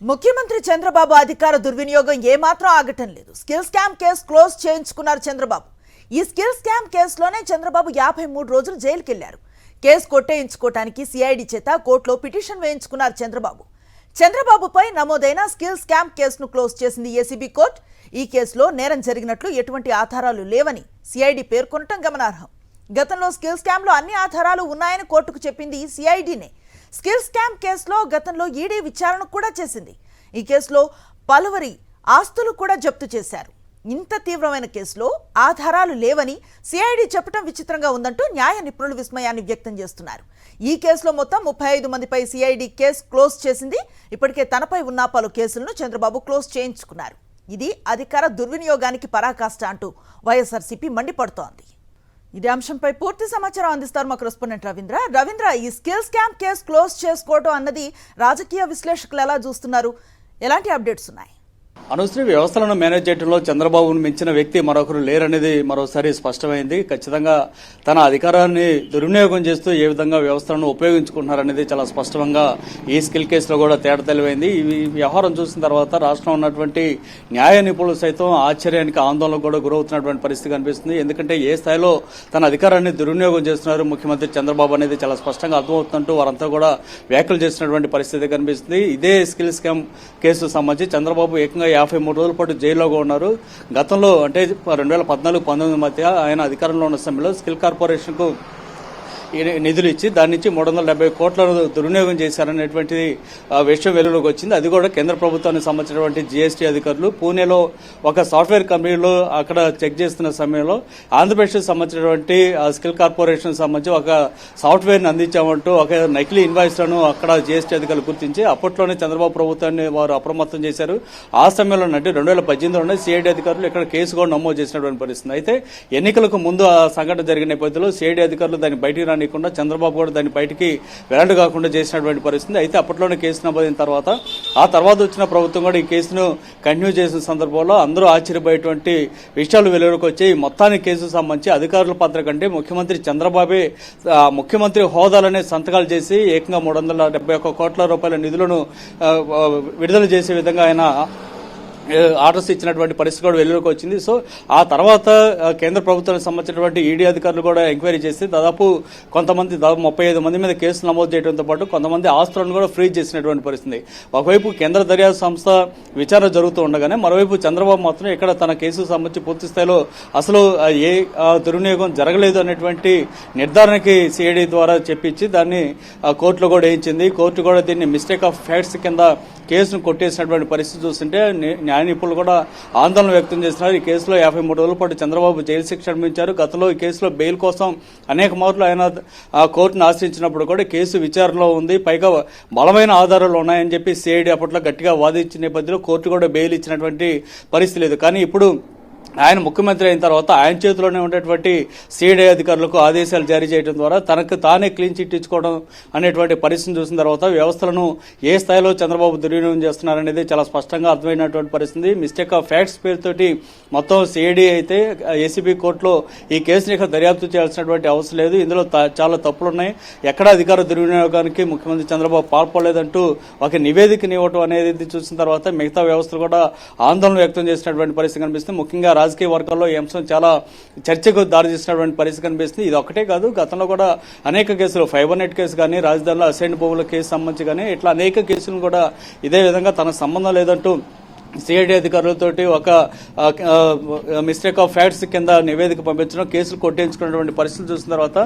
ముఖ్యమంత్రి చంద్రబాబు అధికార దుర్వినియోగం ఏమాత్రం ఆగటం లేదు. స్కిల్ స్కామ్ కేసు క్లోజ్ చేయించుకున్నారు చంద్రబాబు. ఈ స్కిల్ స్కామ్ కేసులోనే చంద్రబాబు 53 రోజులు జైలుకి వెళ్లారు. కేసు కొట్టేయించుకోవడానికి సిఐడి చేత కోర్టులో పిటిషన్ వేయించుకున్నారు చంద్రబాబు. చంద్రబాబుపై నమోదైన స్కిల్ స్కామ్ కేసును క్లోజ్ చేసింది ఏసీబీ కోర్టు. ఈ కేసులో నేరం జరిగినట్లు ఎటువంటి ఆధారాలు లేవని సిఐడి పేర్కొనటం గమనార్హం. గతంలో స్కిల్ స్కామ్ లో అన్ని ఆధారాలు ఉన్నాయని కోర్టుకు చెప్పింది సిఐడినే. స్కిల్ స్కామ్ కేసులో గతంలో ఈడీ విచారణ కూడా చేసింది. ఈ కేసులో పలువురి ఆస్తులు కూడా జప్తు చేశారు. ఇంత తీవ్రమైన కేసులో ఆధారాలు లేవని సిఐడి చెప్పడం విచిత్రంగా ఉందంటూ న్యాయ నిపుణులు విస్మయాన్ని వ్యక్తం చేస్తున్నారు. ఈ కేసులో మొత్తం 35 మందిపై సిఐడి కేసు క్లోజ్ చేసింది. ఇప్పటికే తనపై ఉన్న పలు కేసులను చంద్రబాబు క్లోజ్ చేయించుకున్నారు. ఇది అధికార దుర్వినియోగానికి పరాకాష్ట అంటూ వైఎస్ఆర్సీపీ మండిపడుతోంది. ఇదే అంశంపై పూర్తి సమాచారం అందిస్తారు మా కరెస్పాండెంట్ రవీంద్ర. ఈ స్కిల్ స్కామ్ కేసు క్లోజ్ చేసుకోవడం అన్నది రాజకీయ విశ్లేషకులు ఎలా చూస్తున్నారు? ఎలాంటి అప్డేట్స్ ఉన్నాయి? అనుశ్రీ, వ్యవస్థలను మేనేజ్ చేయడంలో చంద్రబాబును మించిన వ్యక్తి మరొకరు లేరనేది మరోసారి స్పష్టమైంది. ఖచ్చితంగా తన అధికారాన్ని దుర్వినియోగం చేస్తూ ఏ విధంగా వ్యవస్థలను ఉపయోగించుకుంటున్నారనేది చాలా స్పష్టంగా ఈ స్కిల్ కేసులో కూడా తేడా తెలివైంది. ఈ వ్యవహారం చూసిన తర్వాత రాష్ట్రంలో ఉన్నటువంటి న్యాయ నిపుణులు సైతం ఆశ్చర్యానికి ఆందోళనకు కూడా గురవుతున్నటువంటి పరిస్థితి కనిపిస్తుంది. ఎందుకంటే ఏ స్థాయిలో తన అధికారాన్ని దుర్వినియోగం చేస్తున్నారు ముఖ్యమంత్రి చంద్రబాబు అనేది చాలా స్పష్టంగా అర్థమవుతుంటూ వారంతా కూడా వ్యాఖ్యలు చేసినటువంటి పరిస్థితి కనిపిస్తుంది. ఇదే స్కిల్ స్కామ్ కేసు సంబంధించి చంద్రబాబు ఏకంగా 53 రోజుల పాటు జైల్లోగా ఉన్నారు. గతంలో అంటే 2014-19 మధ్య ఆయన అధికారంలో ఉన్న సమయంలో స్కిల్ కార్పొరేషన్ కు నిధులు ఇచ్చి దాని నుంచి 370 కోట్లను దుర్వినియోగం చేశారనేటువంటి విషయం వెలుగులోకి వచ్చింది. అది కూడా కేంద్ర ప్రభుత్వానికి సంబంధించినటువంటి జీఎస్టీ అధికారులు పూణేలో ఒక సాఫ్ట్వేర్ కంపెనీలో అక్కడ చెక్ చేస్తున్న సమయంలో ఆంధ్రప్రదేశ్కి సంబంధించినటువంటి స్కిల్ కార్పొరేషన్ సంబంధించి ఒక సాఫ్ట్వేర్ ని అందించామంటూ ఒక నకిలీ ఇన్వాయిస్లను అక్కడ జీఎస్టీ అధికారులు గుర్తించి అప్పట్లోనే చంద్రబాబు ప్రభుత్వాన్ని వారు అప్రమత్తం చేశారు. ఆ సమయంలో అంటే 2018లోనే సిఐడి అధికారులు ఇక్కడ కేసు కూడా నమోదు చేసినటువంటి పరిస్థితి. అయితే ఎన్నికలకు ముందు ఆ సంఘటన జరిగిన నేపథ్యంలో సిఐడి అధికారులు దాన్ని బయటికి రానికుండా చంద్రబాబు కూడా దాన్ని బయటికి వెల్లడి కాకుండా చేసినటువంటి పరిస్థితి. అయితే అప్పట్లోనే కేసు నమోదైన తర్వాత ఆ తర్వాత వచ్చిన ప్రభుత్వం కూడా ఈ కేసును కంటిన్యూ చేసిన సందర్భంలో అందరూ ఆశ్చర్యపోయేటువంటి విషయాలు వెలుగులోకి వచ్చాయి. మొత్తానికి కేసు సంబంధించి అధికారుల పాత్ర కంటే ముఖ్యమంత్రి చంద్రబాబే ముఖ్యమంత్రి హోదాలనే సంతకాలు చేసి ఏకంగా 371 కోట్ల రూపాయల నిధులను విడుదల చేసే విధంగా ఆయన ఆర్డర్స్ ఇచ్చినటువంటి పరిస్థితి కూడా వెలుగులోకి వచ్చింది. సో ఆ తర్వాత కేంద్ర ప్రభుత్వానికి సంబంధించినటువంటి ఈడీ అధికారులు కూడా ఎంక్వైరీ చేసి దాదాపు కొంతమంది 35 మంది మీద కేసులు నమోదు చేయడంతో పాటు కొంతమంది ఆస్తులను కూడా ఫ్రీజ్ చేసినటువంటి పరిస్థితి. ఒకవైపు కేంద్ర దర్యాప్తు సంస్థ విచారణ జరుగుతూ ఉండగానే మరోవైపు చంద్రబాబు మాత్రం ఇక్కడ తన కేసుకు సంబంధించి పూర్తి స్థాయిలో అసలు ఏ దుర్వినియోగం జరగలేదు అనేటువంటి నిర్ధారణకి సిఐడి ద్వారా చెప్పించి దాన్ని కోర్టులో కూడా వేయించింది. కోర్టు కూడా దీన్ని మిస్టేక్ ఆఫ్ ఫ్యాక్ట్స్ కింద కేసును కొట్టేసినటువంటి పరిస్థితి చూస్తుంటే న్యాయ నిపుణులు కూడా ఆందోళన వ్యక్తం చేస్తున్నారు. ఈ కేసులో 53 రోజుల పాటు చంద్రబాబు జైలు శిక్ష అనుభవించారు. గతంలో ఈ కేసులో బెయిల్ కోసం అనేక మార్లు ఆయన కోర్టును ఆశ్రయించినప్పుడు కూడా కేసు విచారణలో ఉంది, పైగా బలమైన ఆధారాలు ఉన్నాయని చెప్పి సిఐడి అప్పట్లో గట్టిగా వాదించిన నేపథ్యంలో కోర్టు కూడా బెయిల్ ఇచ్చినటువంటి పరిస్థితి లేదు. కానీ ఇప్పుడు ఆయన ముఖ్యమంత్రి అయిన తర్వాత ఆయన చేతిలోనే ఉండేటువంటి సిఐడి అధికారులకు ఆదేశాలు జారీ చేయడం ద్వారా తనకు తానే క్లీన్ చిట్ ఇచ్చుకోవడం అనేటువంటి పరిస్థితిని చూసిన తర్వాత వ్యవస్థలను ఏ స్థాయిలో చంద్రబాబు దుర్వినియోగం చేస్తున్నారనేది చాలా స్పష్టంగా అర్థమైనటువంటి పరిస్థితి. మిస్టేక్ ఆఫ్ ఫ్యాక్ట్స్ పేరుతోటి మొత్తం సిఐడి అయితే ఏసీబీ కోర్టులో ఈ కేసుని ఇక దర్యాప్తు చేయాల్సినటువంటి అవసరం లేదు, ఇందులో చాలా తప్పులున్నాయి, ఎక్కడా అధికార దుర్వినియోగానికి ముఖ్యమంత్రి చంద్రబాబు పాల్పడలేదంటూ ఒక నివేదికని ఇవ్వడం అనేది చూసిన తర్వాత మిగతా వ్యవస్థలు కూడా ఆందోళన వ్యక్తం చేసినటువంటి పరిస్థితి కనిపిస్తుంది. ముఖ్యంగా రాజకీయ వర్గాల్లో ఈ అంశం చాలా చర్చకు దారితీసినటువంటి పరిస్థితి కనిపిస్తుంది. ఇది ఒకటే కాదు, గతంలో కూడా అనేక కేసులు, ఫైబర్ నెట్ కేసు కానీ, రాజధానిలో అసైన్ భూముల కేసు సంబంధించి కానీ ఇట్లా అనేక కేసులను కూడా ఇదే విధంగా తనకు సంబంధం లేదంటూ సిఐడి అధికారులతోటి ఒక మిస్టేక్ ఆఫ్ ఫ్యాక్ట్స్ కింద నివేదిక పంపించడం, కేసులు కొట్టించుకున్నటువంటి పరిస్థితులు చూసిన తర్వాత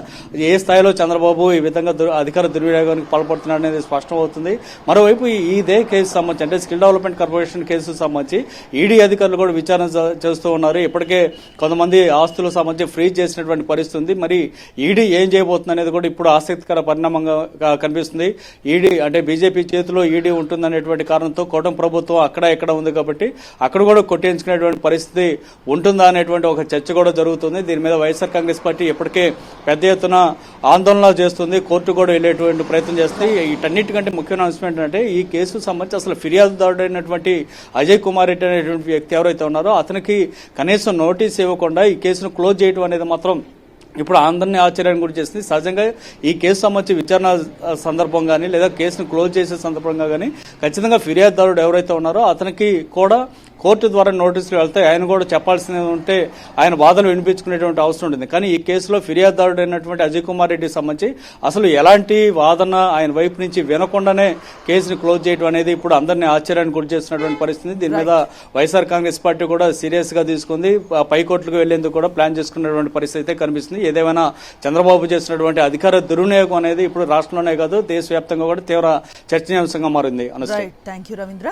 ఏ స్థాయిలో చంద్రబాబు ఈ విధంగా అధికార దుర్వినియోగానికి పాల్పడుతున్నాడు అనేది స్పష్టమవుతుంది. మరోవైపు ఇదే కేసు సంబంధించి అంటే స్కిల్ డెవలప్మెంట్ కార్పొరేషన్ కేసు సంబంధించి ఈడీ అధికారులు కూడా విచారణ చేస్తూ ఉన్నారు. ఇప్పటికే కొంతమంది ఆస్తులకు సంబంధించి ఫ్రీజ్ చేసినటువంటి పరిస్థితి ఉంది. మరి ఈడీ ఏం చేయబోతుంది అనేది కూడా ఇప్పుడు ఆసక్తికర పరిణామంగా కనిపిస్తుంది. ఈడీ అంటే బీజేపీ చేతిలో ఈడీ ఉంటుందనేటువంటి కారణంతో కూటమి ప్రభుత్వం అక్కడ ఎక్కడ ఉంది కాబట్టి అక్కడ కూడా కొట్టించుకునేటువంటి పరిస్థితి ఉంటుందా అనేటువంటి ఒక చర్చ కూడా జరుగుతుంది. దీని మీద వైఎస్ఆర్ కాంగ్రెస్ పార్టీ ఇప్పటికే పెద్ద ఎత్తున ఆందోళన చేస్తుంది, కోర్టు కూడా వెళ్లేటువంటి ప్రయత్నం చేస్తుంది. వీటన్నిటికంటే ముఖ్యమైన అంశం ఏంటంటే ఈ కేసుకు సంబంధించి అసలు ఫిర్యాదుదారుడైనటువంటి అజయ్ కుమార్ రెడ్డి అనేటువంటి వ్యక్తి ఎవరైతే ఉన్నారో అతనికి కనీసం నోటీస్ ఇవ్వకుండా ఈ కేసును క్లోజ్ చేయడం అనేది మాత్రం ఇప్పుడు అందరినీ ఆశ్చర్యానికి గురి చేసింది. సహజంగా ఈ కేసు సంబంధించి విచారణ సందర్భం కానీ లేదా కేసును క్లోజ్ చేసే సందర్భంగా కానీ ఖచ్చితంగా ఫిర్యాదుదారుడు ఎవరైతే ఉన్నారో అతనికి కూడా కోర్టు ద్వారా నోటీసులు వెళ్తాయి. ఆయన కూడా చెప్పాల్సింది ఉంటే ఆయన వాదనలు వినిపించుకునేటువంటి అవసరం ఉంటుంది. కానీ ఈ కేసులో ఫిర్యాదుదారుడు అయినటువంటి అజయ్ కుమార్ రెడ్డికి సంబంధించి అసలు ఎలాంటి వాదన ఆయన వైపు నుంచి వినకుండానే కేసుని క్లోజ్ చేయడం అనేది ఇప్పుడు అందరినీ ఆశ్చర్యానికి గురి చేస్తున్నటువంటి పరిస్థితి. దీని మీద వైఎస్ఆర్ కాంగ్రెస్ పార్టీ కూడా సీరియస్ గా తీసుకుంది. పైకోర్టులకు వెళ్లేందుకు కూడా ప్లాన్ చేసుకున్నటువంటి పరిస్థితి అయితే కనిపిస్తుంది. ఏదేమైనా చంద్రబాబు చేసినటువంటి అధికార దుర్వినియోగం అనేది ఇప్పుడు రాష్ట్రంలోనే కాదు దేశవ్యాప్తంగా కూడా తీవ్ర చర్చనీయాంశంగా మారింది. Thank you Ravindra.